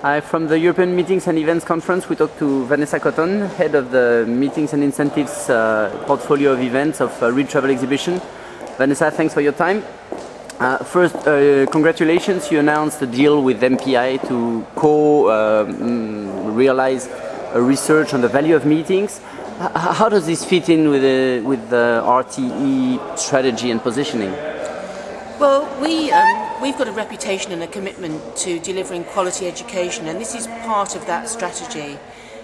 From the European Meetings and Events Conference, we talked to Vanessa Cotton, head of the Meetings and Incentives portfolio of events of Real Travel Exhibition. Vanessa, thanks for your time. First, congratulations, you announced a deal with MPI to realize a research on the value of meetings. How does this fit in with the RTE strategy and positioning? Well, we've got a reputation and a commitment to delivering quality education, and this is part of that strategy.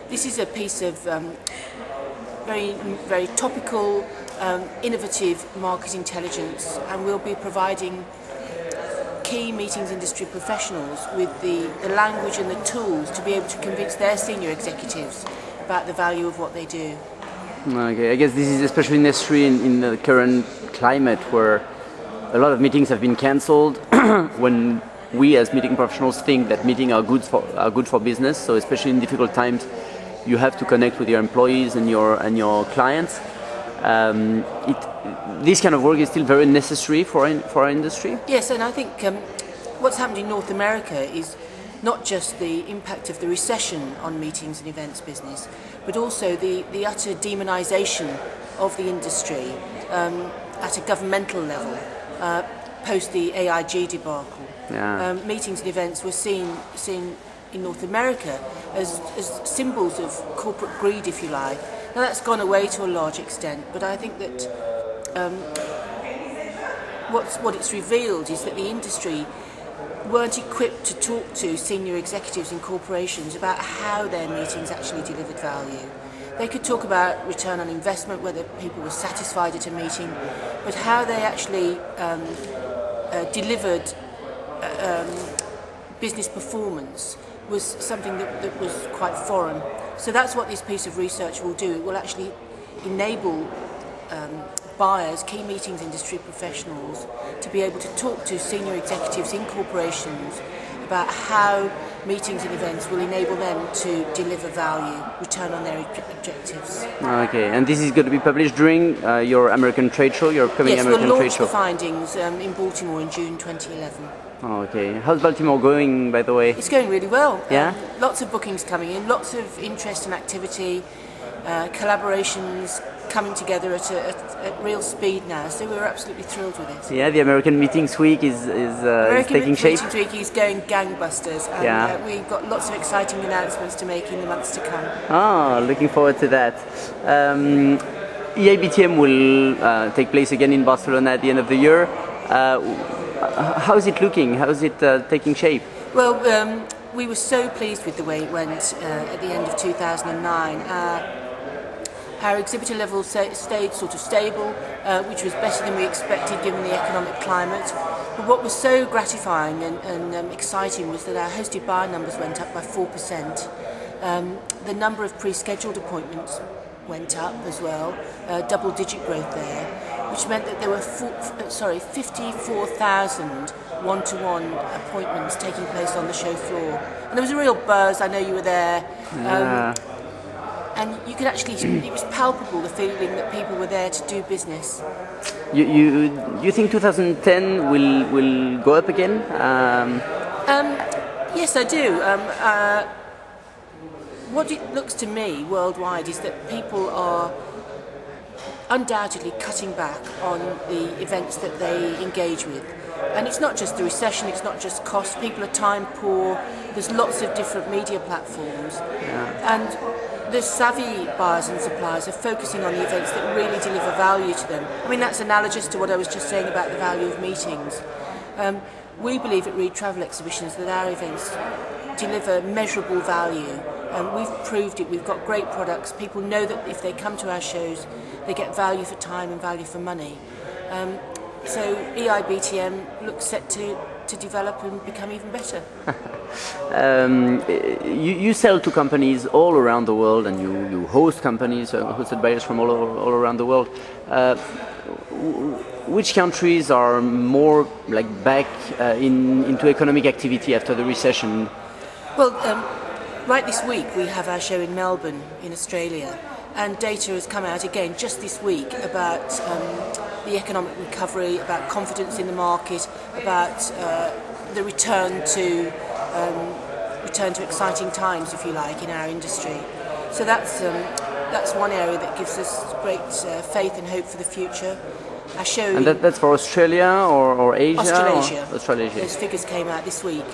This is a piece of very topical, innovative market intelligence, and we'll be providing key meetings industry professionals with the language and the tools to be able to convince their senior executives about the value of what they do. Okay, I guess this is especially necessary in the current climate where a lot of meetings have been cancelled when we as meeting professionals think that meetings are good for business. So especially in difficult times, you have to connect with your employees and your clients. This kind of work is still very necessary for our industry. Yes, and I think what's happened in North America is not just the impact of the recession on meetings and events business, but also the utter demonisation of the industry at a governmental level post the AIG debacle. Yeah. Meetings and events were seen in North America as symbols of corporate greed, if you like. Now that's gone away to a large extent, but I think that what it's revealed is that the industry weren't equipped to talk to senior executives in corporations about how their meetings actually delivered value. They could talk about return on investment, whether people were satisfied at a meeting, but how they actually delivered business performance was something that was quite foreign. So that's what this piece of research will do. It will actually enable buyers, key meetings industry professionals, to be able to talk to senior executives in corporations about how meetings and events will enable them to deliver value, return on their objectives. Okay, and this is going to be published during your American trade show, your upcoming American trade show? Yes, we'll launch the findings in Baltimore in June 2011. Okay, how's Baltimore going, by the way? It's going really well. Yeah? Lots of bookings coming in, lots of interest and activity, collaborations coming together at real speed now, so we're absolutely thrilled with it. Yeah, the American Meetings Week is taking shape. Meetings Week is going gangbusters, and we've got lots of exciting announcements to make in the months to come. Ah, looking forward to that. EIBTM will take place again in Barcelona at the end of the year. How is it looking? How is it taking shape? Well, we were so pleased with the way it went at the end of 2009. Our exhibitor level stayed sort of stable, which was better than we expected given the economic climate. But what was so gratifying and exciting was that our hosted buyer numbers went up by 4%. The number of pre-scheduled appointments went up as well, double-digit growth there, which meant that there were 54,000 one-to-one appointments taking place on the show floor. And there was a real buzz. I know you were there. And you could actually, it was palpable, the feeling that people were there to do business. You think 2010 will go up again? Yes, I do. What it looks to me worldwide is that people are undoubtedly cutting back on the events that they engage with. And it's not just the recession, it's not just cost, people are time poor, there's lots of different media platforms. Yeah. And the savvy buyers and suppliers are focusing on the events that really deliver value to them. I mean, that's analogous to what I was just saying about the value of meetings. We believe at Real Travel Exhibitions that our events deliver measurable value. We've proved it, we've got great products. People know that if they come to our shows, they get value for time and value for money. So EIBTM looks set to develop and become even better. You sell to companies all around the world, and you host companies, hosted buyers from all around the world. Which countries are more like back into economic activity after the recession? Well, right this week we have our show in Melbourne in Australia, and data has come out again just this week about the economic recovery, about confidence in the market, about the return return to exciting times, if you like, in our industry. So that's one area that gives us great faith and hope for the future. Our show And that's for Australia or Asia? Australasia. Or Australasia. Those figures came out this week.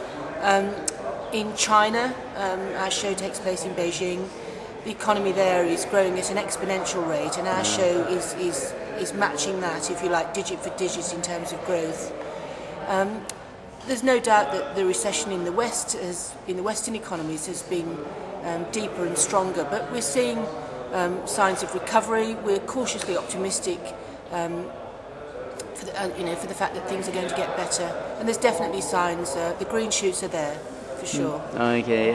In China, our show takes place in Beijing. The economy there is growing at an exponential rate, and our show is matching that, if you like, digit for digit in terms of growth. There's no doubt that the recession in the West, in the Western economies, has been deeper and stronger, but we're seeing signs of recovery. We're cautiously optimistic for the fact that things are going to get better, and there's definitely signs. The green shoots are there, for sure. Okay.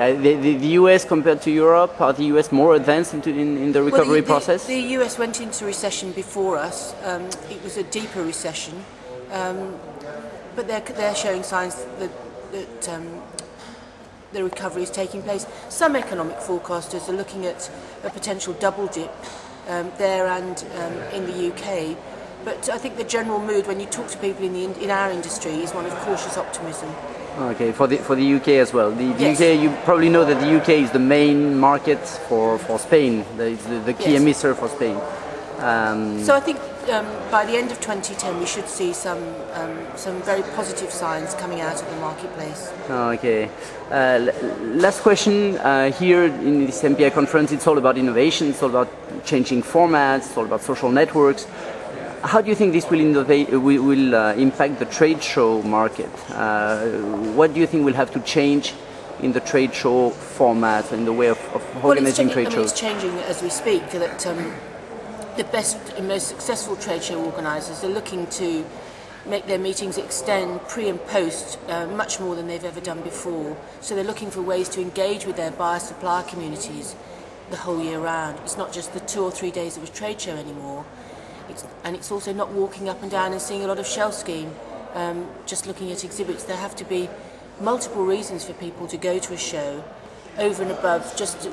The US compared to Europe, are the US more advanced in the recovery process? The US went into recession before us. It was a deeper recession, but they're showing signs that the recovery is taking place. Some economic forecasters are looking at a potential double dip there and in the UK. But I think the general mood when you talk to people in our industry is one of cautious optimism. Okay, for the UK as well. The Yes. UK, you probably know that the UK is the main market for Spain. It's the key Yes. emitter for Spain. So I think by the end of 2010 we should see some very positive signs coming out of the marketplace. Okay. Last question. Here in this MPI conference, it's all about innovation. It's all about changing formats. It's all about social networks. How do you think this will impact the trade show market? What do you think will have to change in the trade show format and the way of organizing trade shows? It's changing as we speak. That the best and most successful trade show organisers are looking to make their meetings extend pre and post much more than they've ever done before. So they're looking for ways to engage with their buyer-supplier communities the whole year round. It's not just the 2 or 3 days of a trade show anymore. It's also not walking up and down and seeing a lot of shell scheme, just looking at exhibits. There have to be multiple reasons for people to go to a show over and above just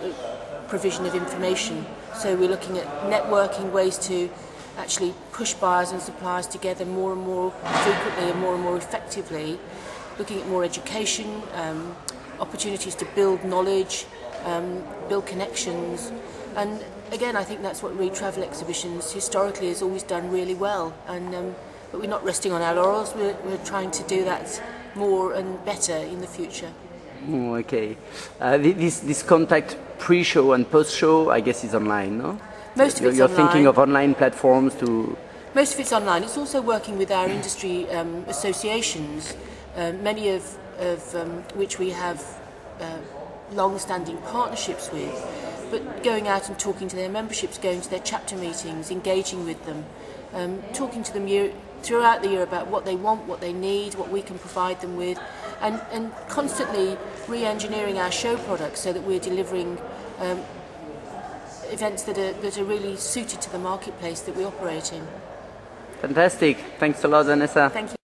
provision of information. So we're looking at networking, ways to actually push buyers and suppliers together more and more frequently and more effectively, looking at more education, opportunities to build knowledge, build connections. And again, I think that's what Read Travel Exhibitions historically has always done really well. But we're not resting on our laurels. We're trying to do that more and better in the future. Okay. This contact pre-show and post-show, I guess, is online, no? Most of it's You're online. thinking of online platforms to... Most of it's online. It's also working with our industry associations, many of which we have long-standing partnerships with, but going out and talking to their memberships, going to their chapter meetings, engaging with them, talking to them throughout the year about what they want, what they need, what we can provide them with, and constantly re-engineering our show products so that we're delivering events that are really suited to the marketplace that we operate in. Fantastic. Thanks a lot, Vanessa. Thank you.